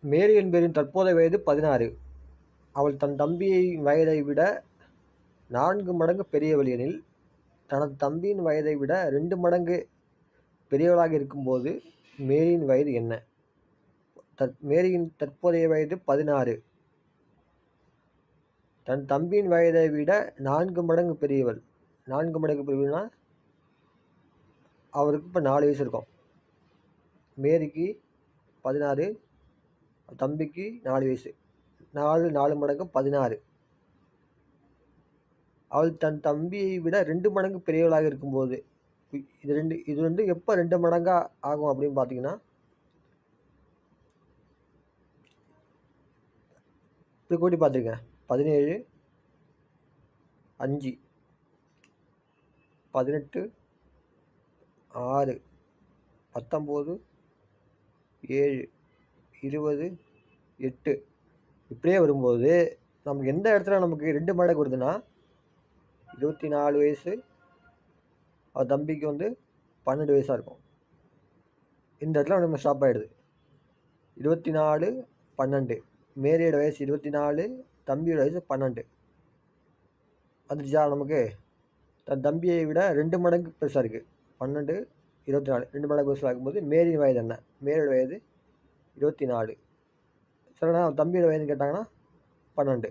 மேரி என்பவரின் தற்போதைய வயது 16. அவள் தன் தம்பியின் வயதை விட 4 மடங்கு பெரியவள் எனில், தனது தம்பியின் வயதை விட 2 மடங்கு பெரியவளாக இருக்கும்போது மேரியின் வயது என்ன? மேரியின் தற்போதைய வயது 16. தன் தம்பியின் வயதை விட 4 மடங்கு பெரியவள். 4 மடங்கு பெரியவள்னா அவருக்கு இப்போ 4 வயசு இருக்கும். மேரிக்கு 16, தம்பிக்கு 4 வயசு. 4 மடங்கு 16. அவள் தன் தம்பியை விட 2 மடங்கு பெரியவளாக இருக்கும்போது, இது எப்போ 2 மடங்கா ஆகும் அப்படின்னு பார்த்தீங்கன்னா, இப்படி கூட்டி பார்த்துருங்க. 17, 5, 18, 6, 19, 7, 20, 8 இப்படியே வரும்போது நமக்கு எந்த இடத்துல நமக்கு 2 மடங்கு வருதுன்னா 24 வயசு, அவர் தம்பிக்கு 12 வயசாக இருக்கும். இந்த இடத்துல நம்ம ஸ்டாப் ஆகிடுது. 24, 12. மேரியோட வயசு 24, தம்பியோட வயசு 12. வந்துடுச்சா நமக்கு? தன் தம்பியை விட 2 மடங்கு பெருசாக இருக்குது. 12, 24 2 மடங்கு பெருசாக இருக்கும்போது மேரியின் வயது என்ன? மேரியோட வயது 24. சரிண்ணா, தம்பியோட வயதுன்னு கேட்டாங்கன்னா 12.